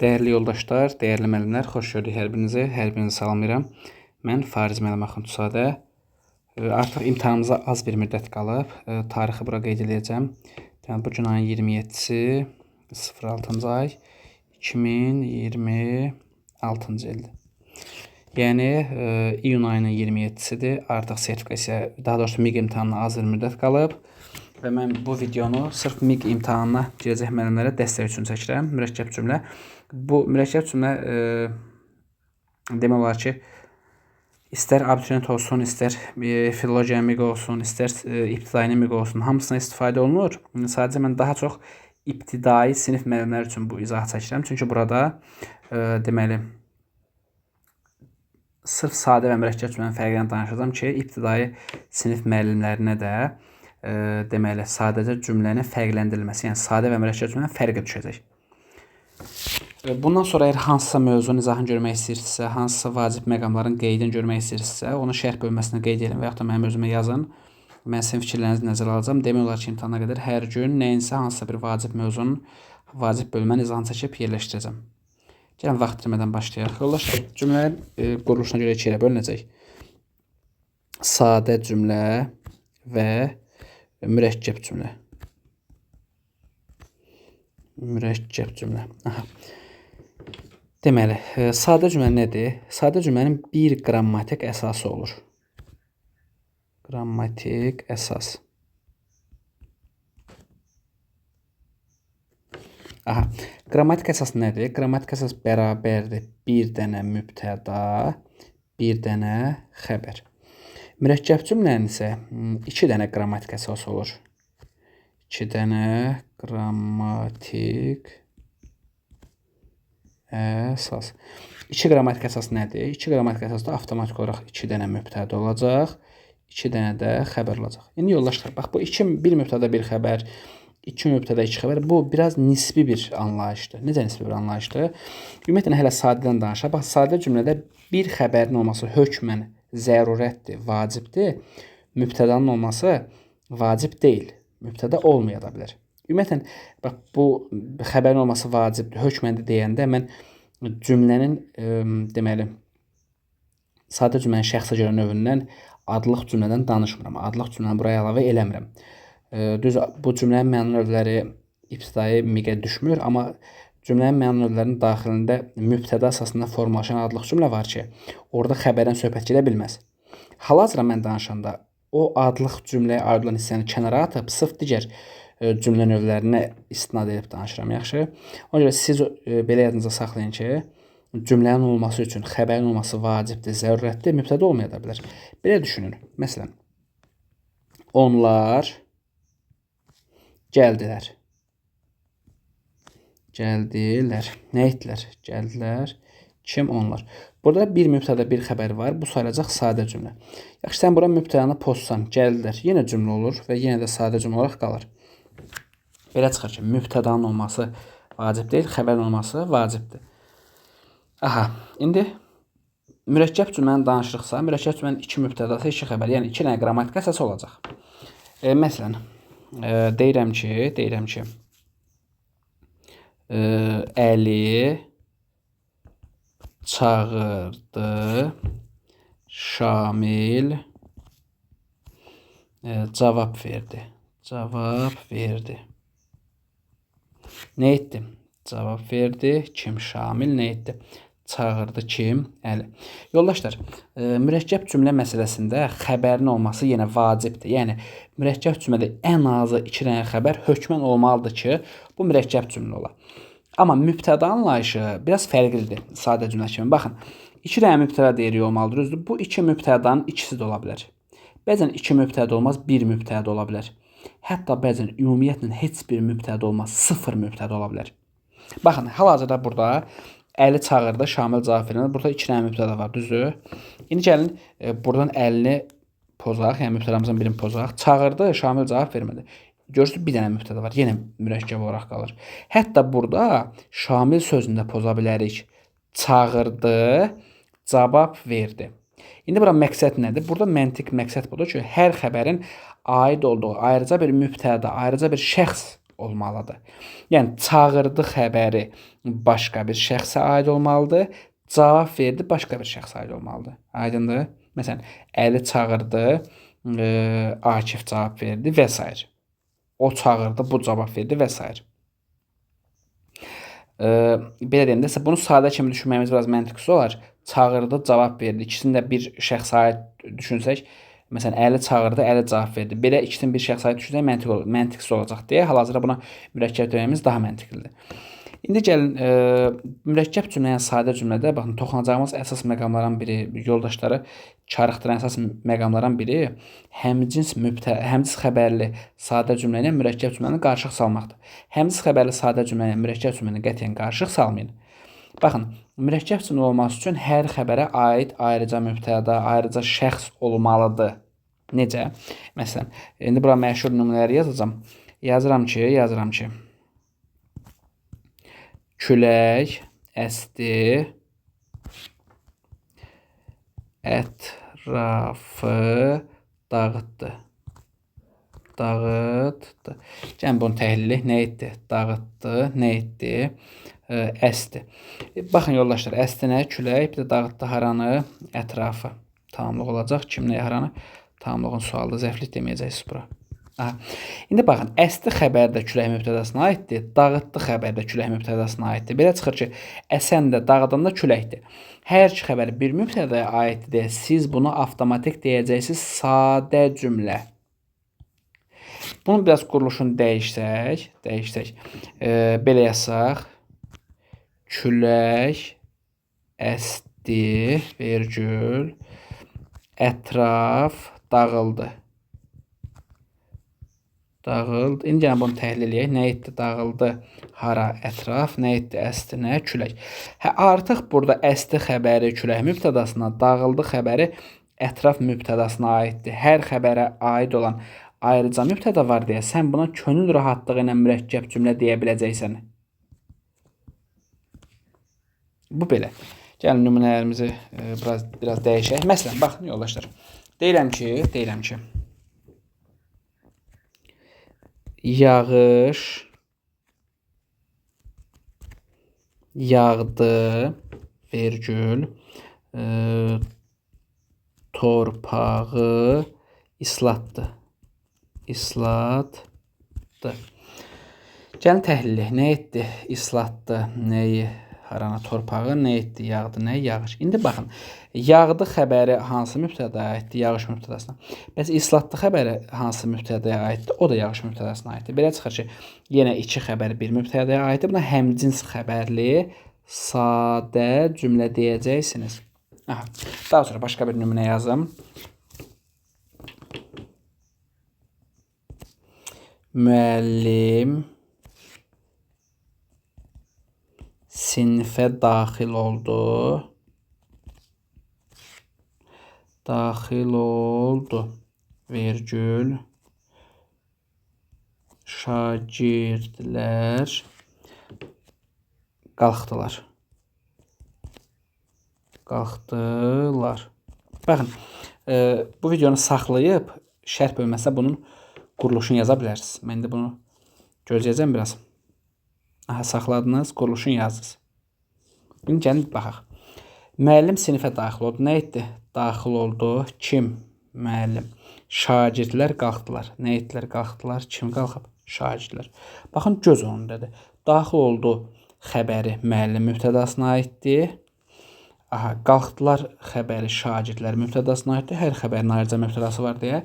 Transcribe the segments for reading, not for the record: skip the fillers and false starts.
Dəyərli yoldaşlar, dəyərli müəllimlər, xoş gördük hər birinizi salamlayıram. Mən Fariz müəllim Axundzadə. Artıq imtahanımıza az bir müddət qalıb. Tarixi bura qeyd edəcəm. Yəni bu gün ayın 27-si 06-cı ay 2026-cı ildir. Yəni iyun ayının 27-sidir. Artıq sertifikasiya, daha doğrusu MİQ imtahanına az bir müddət qalıb. Və mən bu videonu sırf MİQ imtahanına girəcək müəllimlərə dəstək üçün çəkirəm. Mürəkkəb cümlə. Bu mürəkkəb cümlə demək olar ki, istər abituriyent olsun, istər filologiya MİQ olsun, istər ibtidai MİQ olsun, hamısına istifadə olunur. Sadəcə mən daha çox ibtidai sinif müəllimləri üçün bu izahı çəkirəm. Çünki burada deməli sırf sadə və mürəkkəb cümlənin fərqini danışacağam ki, ibtidai sinif müəllimlərinə də deməli sadəcə cümlənin fərqləndirilməsi, yəni sadə və mürəkkəb cümlənin fərqi düşəcək. Bundan sonra əgər hansısa mövzunun izahını görmək istəyirsinizsə, hansısa vacib məqamların qeydini görmək istəyirsinizsə, onu şərh bölməsində qeyd edin və yaxud da mənim özümə yazın. Mən sizin fikirlərinizi nəzərə alacağam. Demək olar ki, imtahana qədər hər gün nəyinsə hansısa bir vacib mövzunun vacib bölmənin izahını çəkib yerləşdirəcəm. Gəlin vaxt itirmədən başlayaq. Yoldaşlar, cümlənin quruluşuna görə iki yerə bölünəcək. Sadə cümlə və mürəkkəb cümlə. Mürəkkəb cümlə. Aha. Deməli, sadə cümlə nədir? Sadə cümlənin bir qrammatik əsası olur. Qrammatik əsas. Aha. Qrammatik əsas nədir? Qrammatik əsas bərabərdir bir dənə mübtəda, bir dənə xəbər. Mürəkkəb cümlənin isə 2 dənə qrammatik əsas olur. 2 dənə qrammatik əsas. 2 qrammatik əsas nədir? 2 qrammatik əsasda avtomatik olaraq 2 dənə mübtəda olacaq, 2 dənə də xəbər olacaq. İndi yoldaşlar, bax bu bir mübtəda bir xəbər, 2 mübtəda 2 xəbər, bu biraz nisbi bir anlayışdır. Necə nisbi bir anlayışdır? Ümumiyyətlə hələ sadədən danışaq. Bax, sadə cümlədə bir xəbərin olması hökmən zərurətdir, vacibdir. Mübtədanın olması vacib deyil. Mübtəda olmaya da bilər. Ümumiyyətlə, bax, bu xəbərin olması vacibdir, hökməndir deyəndə mən cümlənin, deməli, sadə cümlənin şəxsə görə növündən adlıq cümlədən danışmıram. Adlıq cümləni buraya əlavə eləmirəm. Düz, bu cümlənin məna növləri ibtidai MİQ-ə düşmür, amma cümlənin məna növlərinin daxilində mübtəda əsasında formalaşan adlıq cümlə var ki, orada xəbərdən söhbət gedə bilməz. Hal-hazırda mən danışanda o adlıq cümləyə aid olan hissəni kənara atıb, sırf digər cümlə növlərinə istinad edib danışıram, yaxşı? Ona görə siz belə yadınıza saxlayın ki, cümlənin olması üçün xəbərin olması vacibdir, zərurətdir, mübtəda olmaya da bilər. Belə düşünün. Məsələn, onlar gəldilər. Gəldilər. Nə etdilər? Gəldilər. Kim? Onlar. Burada bir mübtəda bir xəbər var. Bu sayılacaq sadə cümlə. Yaxşı, sən bura mübtədanı pozsan, gəldilər. Yenə cümlə olur və yenə də sadə cümlə olaraq qalır. Belə çıxır ki, mübtədanın olması vacib deyil, xəbərin olması vacibdir. Aha, indi mürəkkəb cümləni danışırıqsa, mürəkkəb cümlənin 2 mübtədası, 2 xəbər, yəni 2 dənə qrammatik əsas olacaq. Məsələn, deyirəm ki, Əli çağırdı, Şamil cavab verdi. Nə etdi? Cavab verdi. Kim? Şamil. Nə etdi? Çağırdı. Kim? Əli. Yoldaşlar, mürəkkəb cümlə məsələsində xəbərin olması yenə vacibdir. Yəni, mürəkkəb cümlədə ən azı 2 dənə xəbər hökmən olmalıdır ki, bu mürəkkəb cümlə olar. Amma mübtəda anlayışı biraz fərqlidir sadə cümlə kimi. Baxın, 2 dənə mübtəda deyirik olmalıdır, düzdür. Bu 2 mübtədanın ikisi də ola bilər. Bəzən 2 mübtəda olmaz, 1 mübtəda ola bilər. Hətta bəzən ümumiyyətlə heç bir mübtəda olmaz, 0 mübtəda ola bilər. Baxın, hal-hazırda burada Əli çağırdı, Şamil cavab verdi. Burada 2 dənə mübtəda var, düzdür? İndi gəlin buradan Əlini pozaq, yəni mübtədamızın birini pozaq. Çağırdı, Şamil cavab vermədi. Görürsünüz, bir dənə mübtəda var, yenə mürəkkəb olaraq qalır. Hətta burada Şamil sözündə poza bilərik. Çağırdı, cavab verdi. İndi bura məqsəd nədir? Burada məntiq məqsəd budur ki, hər xəbərin aid olduğu ayrıca bir mübtəda, ayrıca bir şəxs olmalıdır. Yəni çağırdı xəbəri başqa bir şəxsə aid olmalıdır. Cavab verdi başqa bir şəxsə aid olmalıdır. Aydındır? Məsələn, Əli çağırdı, Akif cavab verdi və s. O çağırdı, bu cavab verdi və s. Belə deyim də, bunu sadə kimi düşünməyimiz biraz məntiqsiz olar. Çağırdı, cavab verdi. İkisini də bir şəxsə aid düşünsək, məsələn, Əli çağırdı, Əli cavab verdi. Belə ikisini bir şəxsə aid düşünsək məntiqsiz olacaq deyə hal-hazırda buna mürəkkəb deməyimiz daha məntiqlidir. İndi gəlin mürəkkəb cümlə, yəni sadə cümlədə baxın, toxunacağımız əsas məqamlardan biri, yoldaşları çağırdıran əsas məqamlardan biri həmcins xəbərli sadə cümlə ilə mürəkkəb cümləni qarışıq salmaqdır. Həmcins xəbərli sadə cümlə ilə mürəkkəb cümləni qətiyyən qarışıq salmayın. Baxın, mürəkkəb cümlə olması üçün hər xəbərə aid ayrıca mübtəda, ayrıca şəxs olmalıdır. Necə? Məsələn, indi bura məşhur nümunələri yazacağam. Yazıram ki, külək əsdi, ətrafı dağıtdı. Yəni bunun təhlili nə etdi? Dağıtdı, nə etdi? Əsdi. Baxın yoldaşlar, əsdi nə? Külək, bir də dağıtdı haranı? Ətrafı. Tamamlıq olacaq. Kim nəyə haranı? Tamamlığın sualı, zəiflik deməyəcəksiniz bura. İndi baxın, əsdi xəbər də külək mübtədasına aiddir, dağıtdı xəbər də külək mübtədasına aiddir. Belə çıxır ki, əsən də, dağıdan da küləkdir. Hər iki xəbər bir mübtədaya aiddir deyə siz bunu avtomatik deyəcəksiniz sadə cümlə. Bunun biraz quruluşunu dəyişsək, belə yazsaq, külək əsdi, vergül, ətraf dağıldı. İndi gəlin bunu təhlil edək. Nə etdi? Dağıldı. Hara? Ətraf. Nə etdi? Əsdi. Nə? Külək. Artıq burada əsdi xəbəri külək mübtədasına, dağıldı xəbəri ətraf mübtədasına aiddir. Hər xəbərə aid olan ayrıca mübtəda var deyə sən buna könül rahatlığı ilə mürəkkəb cümlə deyə biləcəksən. Bu belə. Gəlin nümunələrimizi biraz dəyişək. Məsələn, baxın yoldaşlar. Deyirəm ki, yağış yağdı, vergül, torpağı islatdı. Gəlin təhlil edək. Nə etdi? İslatdı. Nəyi? Haranı? Torpağı. Nə etdi? Yağdı. Nə? Yağış. İndi baxın. Yağdı xəbəri hansı mübtədaya aiddir? Yağış mübtədasına. Bəs islatdı xəbəri hansı mübtədaya aiddir? O da yağış mübtədasına aiddir. Belə çıxır ki, yenə iki xəbər bir mübtədaya aiddir. Buna həmcins xəbərli sadə cümlə deyəcəksiniz. Daha sonra başqa bir nümunə yazım. Müəllim sinifə daxil oldu. Vergül. Şagirdlər qalxdılar. Baxın, bu videonu saxlayıb şərh bölməsinə bunun quruluşunu yaza bilərsiniz. Mən də bunu gözləyəcəm biraz. Saxladınız, quruluşunu yazdınız. İndi gəlin baxaq. Müəllim sinifə daxil oldu. Nə etdi? Daxil oldu. Kim? Müəllim. Şagirdlər qalxdılar. Nə etdilər? Qalxdılar. Kim qalxıb? Şagirdlər. Baxın, göz önündədir. Daxil oldu xəbəri müəllim mübtədasına aiddir. Qalxdılar xəbəri şagirdlər mübtədasına aiddir. Hər xəbərin ayrıca mübtədası var deyə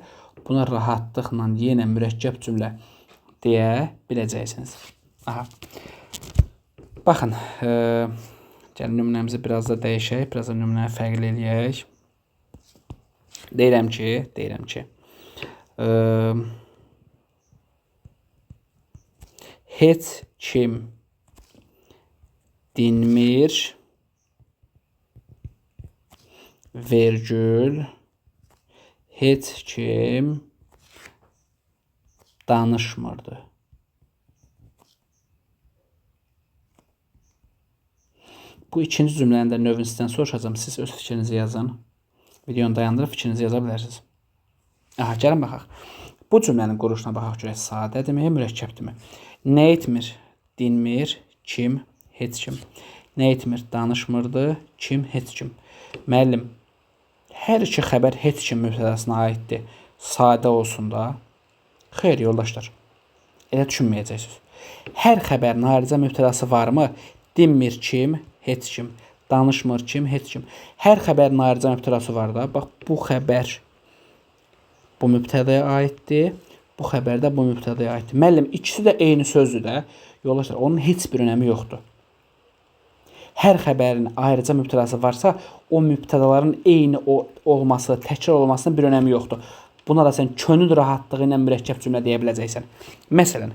buna rahatlıqla yenə mürəkkəb cümlə deyə biləcəksiniz. Baxın, gəlin nümunəmizi biraz da dəyişək, biraz da nümunəni fərqli eləyək. Deyirəm ki, heç kim dinmir, vergül, heç kim danışmırdı. Bu ikinci cümlənin də növünü sizdən soruşacağım. Siz öz fikrinizi yazın. Videonu dayandırıb fikrinizi yaza bilərsiniz. Gəlin baxaq. Bu cümlənin quruluşuna baxaq görək, sadədirmi, mürəkkəbdirmi? Nə etmir? Dinmir, kim? Heç kim. Nə etmir? Danışmırdı, kim? Heç kim. Müəllim, hər iki xəbər heç kim mübtədasına aiddir. Sadə olsun da. Xeyr, yoldaşlar. Elə düşünməyəcəksiniz. Hər xəbərin ayrıca mübtədası varmı? Dinmir, kim? Heç kim. Danışmır, kim? Heç kim. Hər xəbərin ayrıca mübtədası var da. Bax, bu xəbər bu mübtədaya aiddir. Bu xəbər də bu mübtədaya aiddir. Müəllim, ikisi də eyni sözdür də. Yoldaşlar, onun heç bir önəmi yoxdur. Hər xəbərin ayrıca mübtədası varsa, o mübtədaların eyni olması, təkrar olmasının bir önəmi yoxdur. Buna da sən könül rahatlığı ilə mürəkkəb cümlə deyə biləcəksən. Məsələn,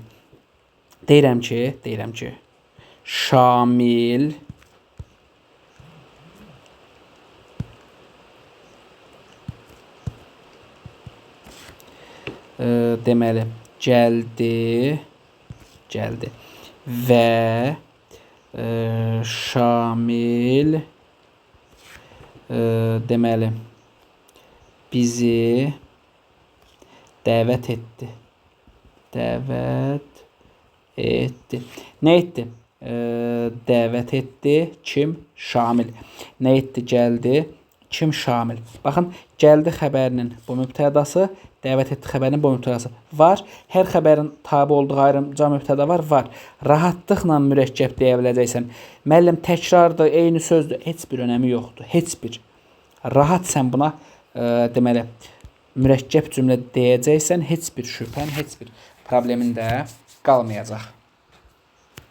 deyirəm ki, Şamil deməli gəldi və Şamil deməli bizi dəvət etdi. Nə etdi? Dəvət etdi. Kim? Şamil. Nə etdi? Gəldi. Kim? Şamil. Baxın, gəldi xəbərinin bu mübtədası, dəvət etdi xəbərinin bu mübtədası var. Hər xəbərin tabi olduğu ayrıca mübtəda var. Rahatlıqla mürəkkəb deyə biləcəksən. Müəllim, təkrardır, eyni sözdür. Heç bir önəmi yoxdur. Heç bir. Rahat sən buna deməli mürəkkəb cümlə deyəcəksən, heç bir şübhən, heç bir problemin də qalmayacaq.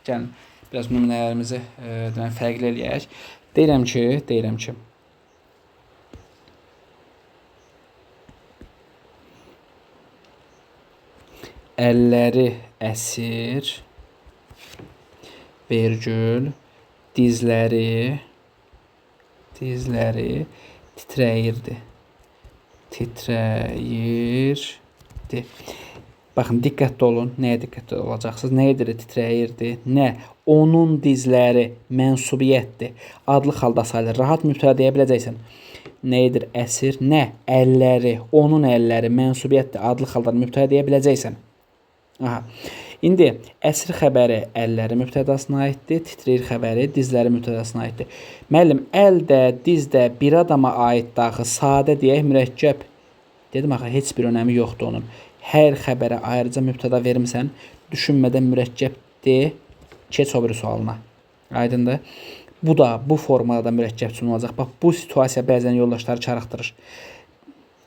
Gəlin, biraz nümunələrimizi deməli fərqli eləyək. Deyirəm ki, əlləri əsir, vergül, dizləri titrəyirdi. Baxın, diqqətli olun. Nəyə diqqətli olacaqsınız? Nə edir? Titrəyirdi. Nə? Onun dizləri mənsubiyyətdir. Adlı xalda sayılır. Rahat mübtəda deyə biləcəksən. Nə edir? Əsir. Nə? Əlləri. Onun əlləri mənsubiyyətdir. Adlı xalda mübtəda deyə biləcəksən. Aha. İndi əsir xəbəri əlləri mübtədasına aiddir. Titrəyir xəbəri dizləri mübtədasına aiddir. Müəllim, əl də, diz də bir adama aiddir axı. Sadə deyək, mürəkkəb. Dedim axı, heç bir önəmi yoxdur onun. Hər xəbərə ayrıca mübtəda vermirsən, düşünmədən mürəkkəb de, keç o biri sualına. Aydındır. Bu da, bu formada da mürəkkəb cümlə olacaq. Bax, bu situasiya bəzən yoldaşları çarıxdırır.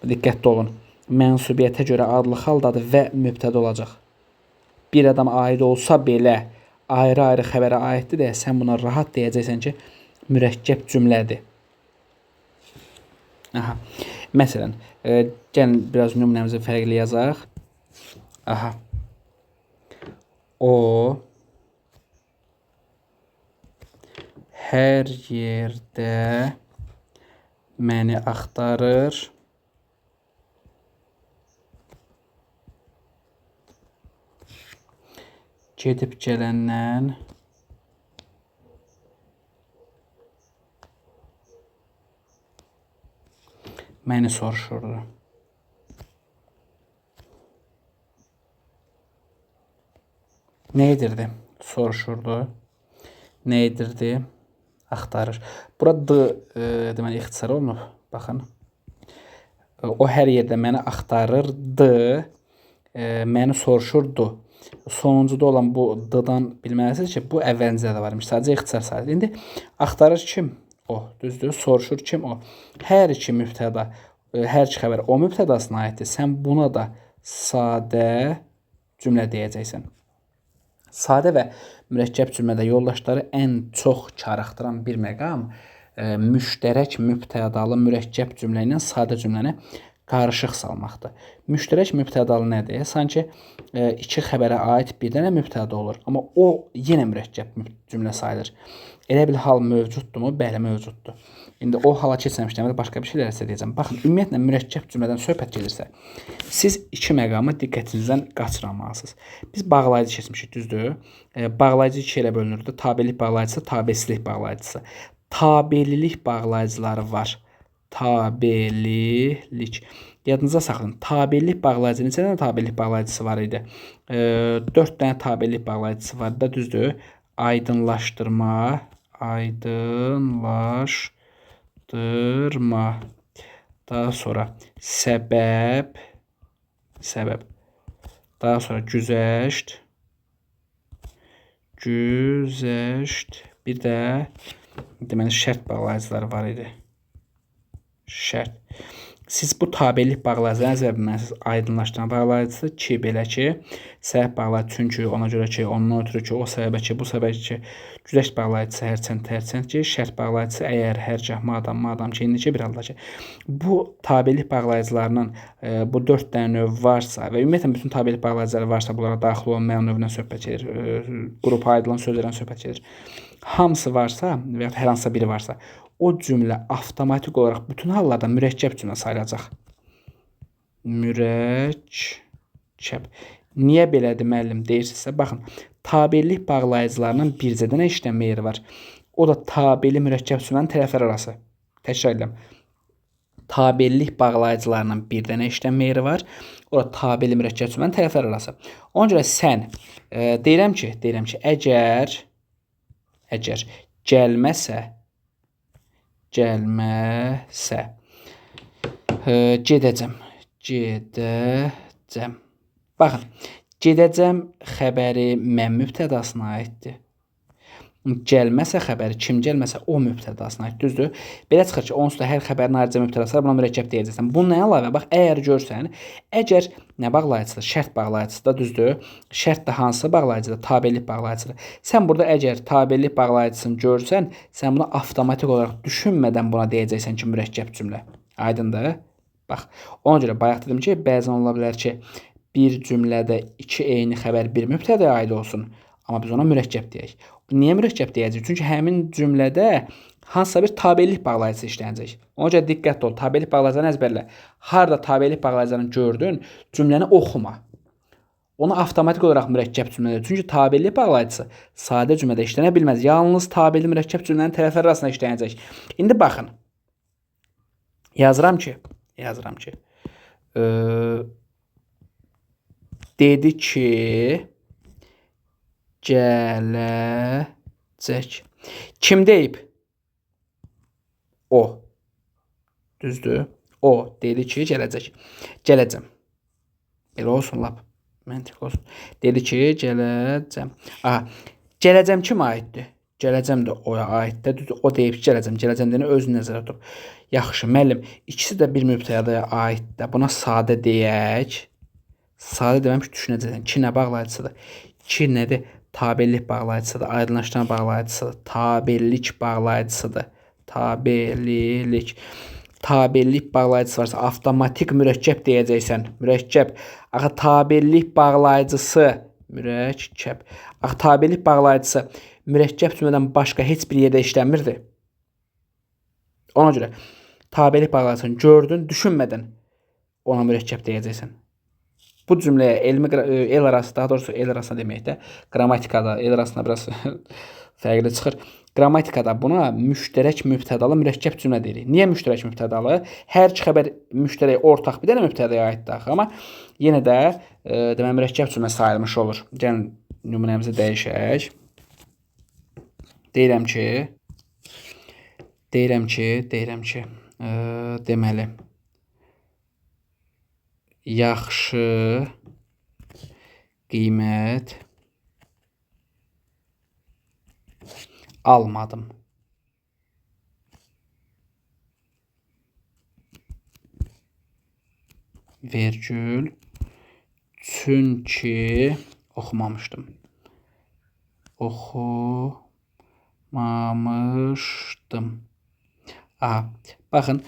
Diqqətli olun. Mənsubiyyətə görə adlı xaldadır və mübtəda olacaq. Bir adam aid olsa belə, ayrı-ayrı xəbərə aiddir deyə, sən buna rahat deyəcəksən ki, mürəkkəb cümlədir. Aha. Məsələn, gəlin biraz nümunəmizi fərqli yazaq. Aha. O hər yerdə məni axtarır. Gedib gələndən məni soruşurdu. Nə edirdi? Soruşurdu. Nə edirdi? Axtarır. Burada deməli ixtisar olunub. Baxın. O hər yerdə məni axtarırdı. Məni soruşurdu. Sonuncuda olan bu d-dan bilməlisiniz ki, bu əvvəlcə də varmış. Sadəcə ixtisar sayılır. İndi axtarır kim? O. Düzdür. Soruşur kim? O. Hər iki mübtəda, hər iki xəbər o mübtədasına aiddir. Sən buna da sadə cümlə deyəcəksən. Sadə və mürəkkəb cümlədə yoldaşları ən çox çarıxdıran bir məqam müştərək mübtədalı mürəkkəb cümlə ilə sadə cümləni qarışıq salmaqdır. Müştərək mübtədalı nədir? Sanki iki xəbərə aid bir dənə mübtəda olur. Amma o yenə mürəkkəb cümlə sayılır. Elə bir hal mövcuddurmu? Bəli, mövcuddur. İndi o hala keçməmişdən başqa bir şeylər deyəcəm. Baxın, ümumiyyətlə mürəkkəb cümlədən söhbət gedirsə, siz iki məqamı diqqətinizdən qaçırmalısınız. Biz bağlayıcı keçmişik, düzdür? Bağlayıcı iki ilə bölünürdü. Tabelik bağlayıcısı, tabesizlik bağlayıcısı. Tabelilik bağlayıcıları var. Tabelilik. Yadınıza saxlayın. Tabellik bağlayıcı neçə dənə tabellik bağlayıcısı var idi? 4 dənə tabellik bağlayıcısı var da, düzdür? Aydınlaşdırma, aydınlaşdırma. Daha sonra səbəb, daha sonra güzəşt, bir də deməli şərt bağlayıcıları var idi. Şərt. Siz bu tabellik bağlayıcıları nəzərə bilməlisiniz. Aydınlaşdıran bağlayıcısı ki, belə ki, səbəb bağlayıcı, çünki ona görə ki, ondan ötürü ki, o səbəbə ki, bu səbəbə ki, güzəşt bağlayıcısı hərçənd ki, şərt bağlayıcısı əgər, hərgah, madam ki, indi ki, bir halda ki, bu tabellik bağlayıcılarının bu 4 dənə növ varsa və ümumiyyətlə bütün tabellik bağlayıcıları varsa, bunlara daxil olmayan növdən söhbət gedir, qrupa ayrılan sözlərdən söhbət gedir. Hamısı varsa və ya hər hansısa biri varsa, o cümlə avtomatik olaraq bütün hallarda mürəkkəb cümlə sayılacaq. Mürəkkəb. Niyə belədir müəllim deyirsinizsə, baxın, tabellik bağlayıcılarının bircə dənə işlənmə yeri var. O da tabeli mürəkkəb cümlənin tərəfləri arası. Təkrar edirəm. Tabellik bağlayıcılarının bir dənə işlənmə yeri var. O da tabeli mürəkkəb cümlənin tərəfləri arası. Ona görə sən deyirəm ki, əgər gəlməsə, gedəcəm. Baxın, gedəcəm xəbəri mən mübtədasına aiddir. Gəlməsə xəbəri, kim gəlməsə o mübtədasına aid, düzdür? Belə çıxır ki, onsuz da hər xəbərin ayrıca mübtədası var, buna mürəkkəb deyəcəksən. Bununla əlavə, bax, əgər görsən, əgər nə bağlayıcıdır? Şərt bağlayıcıdır, düzdür? Şərt də hansı bağlayıcıdır? Tabellik bağlayıcıdır. Sən burada əgər tabellik bağlayıcısını görsən, sən buna avtomatik olaraq düşünmədən buna deyəcəksən ki, mürəkkəb cümlə. Aydındır? Bax, ona görə bayaq dedim ki, bəzən ola bilər ki, bir cümlədə iki eyni xəbər bir mübtədəyə aid olsun, amma biz ona mürəkkəb deyək. Niyə mürəkkəb deyəcəyik? Çünki həmin cümlədə hansısa bir tabellik bağlayıcısı işlənəcək. Ona görə diqqətli ol, tabellik bağlayıcılarını əzbərlə. Harda tabellik bağlayıcılarını gördün, cümləni oxuma. Onu avtomatik olaraq mürəkkəb cümlədir. Çünki tabellik bağlayıcısı sadə cümlədə işlənə bilməz. Yalnız tabelli mürəkkəb cümlənin tərəfləri arasında işlənəcək. İndi baxın. Yazıram ki, dedi ki, gələcək. Kim deyib? O. Düzdür? O dedi ki, gələcək. Gələcəm. Belə olsun, lap məntiqli olsun. Dedi ki, gələcəm. Aha, gələcəm kimə aiddir? Gələcəm də oya aiddir. Düzdür? O deyib ki, gələcəm. Gələcəm deyəni özünü nəzərə tutub. Yaxşı, müəllim, ikisi də bir mübtədəyə aiddir. Buna sadə deyək. Sadə deməmiş düşünəcəksən. Ki nə bağlayıcısıdır? Ki nədir? Tabellik bağlayıcısıdır, aydınlaşdıran bağlayıcısıdır, tabellik bağlayıcısıdır. Tabellik bağlayıcısı varsa avtomatik mürəkkəb deyəcəksən. Mürəkkəb. Axı tabellik bağlayıcısı mürəkkəb. Axı tabellik bağlayıcısı mürəkkəb cümlədən başqa heç bir yerdə işlənmirdi. Ona görə tabellik bağlayıcısını gördün, düşünmədən ona mürəkkəb deyəcəksən. Bu cümləyə el arası, daha doğrusu el arasına deməkdə, qrammatikada el arasında biraz fərqli çıxır. Qrammatikada buna müştərək mübtədalı mürəkkəb cümlə deyirik. Niyə müştərək mübtədalı? Hər iki xəbər müştərək ortaq bir dənə mübtədəyə aiddir, amma yenə də deməli mürəkkəb cümlə sayılmış olur. Gəlin nümunəmizi dəyişək. Deyirəm ki, deməli yaxşı qiymət almadım. Vergül. Çünki oxumamışdım. Aha, baxın,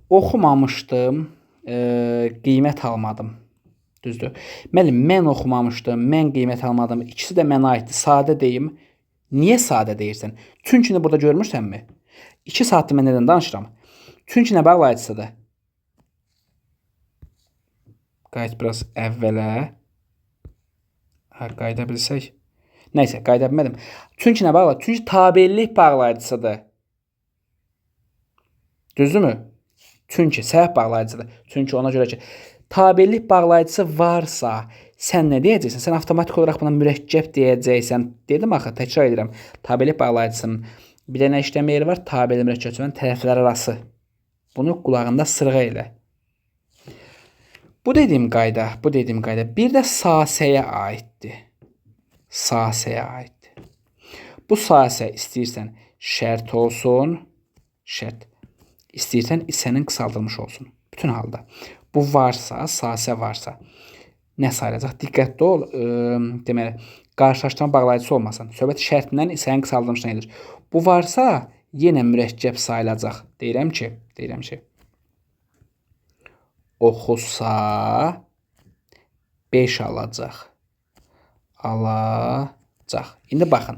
oxumamışdım, qiymət almadım. Düzdür? Müəllim, mən oxumamışdım, mən qiymət almadım. İkisi də mənə aiddir. Sadə deyim. Niyə sadə deyirsən? Çünkini burada görmürsənmi? 2 saatdır mən nədən danışıram? Çünki nə bağlayıcısıdır? Qayıt biraz əvvələ. Qayıda bilsək. Nəysə, qayıda bilmədim. Çünki nə bağlayıcı? Çünki tabellik bağlayıcısıdır. Düzdürmü? Çünki səbəb bağlayıcıdır. Çünki ona görə ki, tabellik bağlayıcısı varsa, sən nə deyəcəksən? Sən avtomatik olaraq buna mürəkkəb deyəcəksən. Dedim axı, təkrar edirəm. Tabellik bağlayıcısının bir dənə işləmə yeri var. Tabeli mürəkkəb cümlənin tərəfləri arası. Bunu qulağında sırğa elə. Bu dediyim qayda bir də sasəyə aiddir. Sasəyə aiddir. Bu sasə istəyirsən şərt olsun, şərt. İstəyirsən isənin qısaldılmış olsun. Bütün halda. Bu varsa, sasə varsa nə sayılacaq? Diqqətli ol. Deməli, qarşılaşdırma bağlayıcısı olmasın. Söhbət şərtindən isənin qısaldılmışdan gedir. Bu varsa, yenə mürəkkəb sayılacaq. Deyirəm ki, oxusa 5 alacaq. Alacaq. İndi baxın.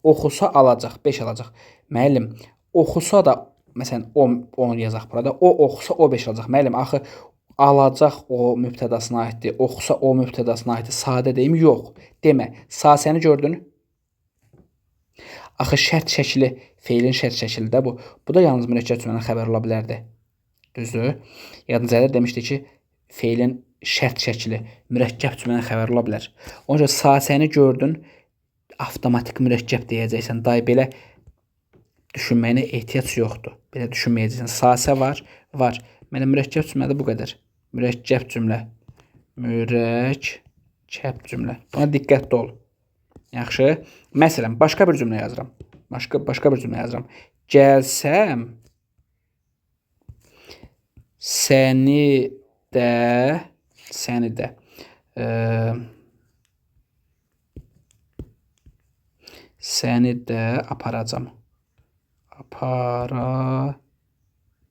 Oxusa alacaq, 5 alacaq. Müəllim, oxusa da məsələn 10 yazaq burada. O oxusa o 5 alacaq. Müəllim, axı alacaq o mübtədasına aiddir. Oxusa o mübtədasına aiddir. Sadə deyim, yox. Demə, sasəni gördün? Axı şərt şəkli, feilin şərt şəklidir bu. Bu da yalnız mürəkkəb cümlədən xəbər ola bilərdi. Düzdür? Yadınızda demişdi ki, feilin şərt şəkli mürəkkəb cümlədən xəbər ola bilər. Onun üçün sasəni gördün, avtomatik mürəkkəb deyəcəksən. Day belə düşünməyinə ehtiyac yoxdur. Belə düşünməyəcəksən. Sasə var, var. Mənə mürəkkəb cümlədə bu qədər. Mürəkkəb cümlə. Mürəkkəb cümlə. Buna diqqətli ol. Yaxşı. Məsələn, başqa bir cümlə yazıram. Başqa bir cümlə yazıram. Gəlsəm səni də aparacam.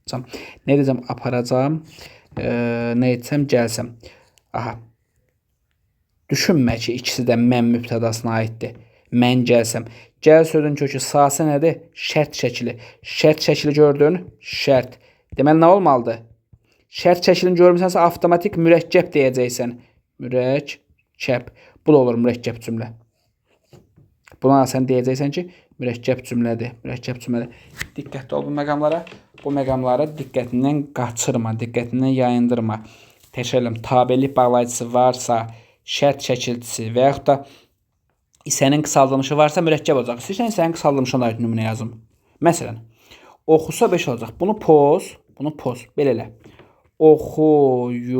Nə edəcəm? Aparacam. Nə etsəm? Gəlsəm. Aha. Düşünmə ki, ikisi də mən mübtədasına aiddir. Mən gəlsəm. Gəl sözün kökü sasə nədir? Şərt şəkli. Şərt şəkli gördün? Şərt. Deməli, nə olmalıdır? Şərt şəklini görmüsənsə, avtomatik mürəkkəb deyəcəksən. Mürəkkəb. Bu da olur mürəkkəb cümlə. Buna sən deyəcəksən ki, mürəkkəb cümlədir. Mürəkkəb cümlədir. Diqqətli ol bu məqamlara. Bu məqamları diqqətindən qaçırma, diqqətindən yayındırma. Təşəkkürəm. Tabellik bağlayıcısı varsa, şərt şəkilçisi və yaxud da isənin qısaldılmışı varsa mürəkkəb olacaq. İstəyirsən isənin qısaldılmışına aid nümunə yazım. Məsələn, oxusa 5 olacaq. Bunu poz. Belə elə. Oxuyursa.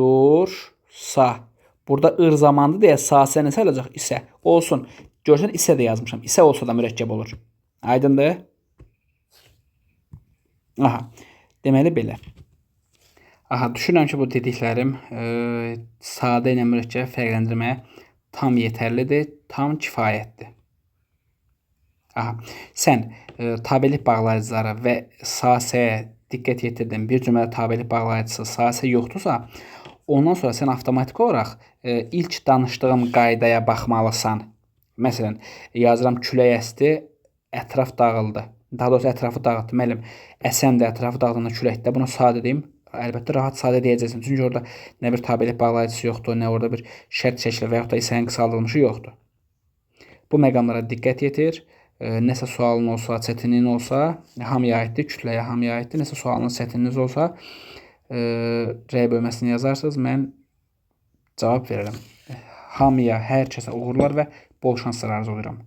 Burada ır zamandır deyə sasə nə sayılacaq? İsə. Olsun. Görsən, isə də yazmışam. İsə olsa da mürəkkəb olur. Aydındır? Aha. Deməli belə. Aha, düşünürəm ki, bu dediklərim sadə ilə mürəkkəbi fərqləndirməyə tam yetərlidir, tam kifayətdir. Aha. Sən tabellik bağlayıcıları və sasəyə diqqət yetirdin. Bir cümlədə tabellik bağlayıcısı sasə yoxdursa, ondan sonra sən avtomatik olaraq ilk danışdığım qaydaya baxmalısan. Məsələn, yazıram külək əsdi, ətraf dağıldı. Daha doğrusu ətrafı dağıtdı. Müəllim, əsən də ətrafı dağıdığında küləkdə. Bunu sadə deyim. Əlbəttə, rahat sadə deyəcəksin. Çünki orada nə bir tabellik bağlayıcısı yoxdur, nə orada bir şərt şəkli və yaxud da isənin qısaldılmışı yoxdur. Bu məqamlara diqqət yetir. Nəsə sualın olsa, çətinliyin olsa, hamıya aiddir, kütləyə hamıya aiddir. Nəsə sualınız, çətinliyiniz olsa, rəy bölməsini yazarsınız, mən cavab verərəm. Hamıya, hər kəsə uğurlar və bol şanslar arzu edirəm.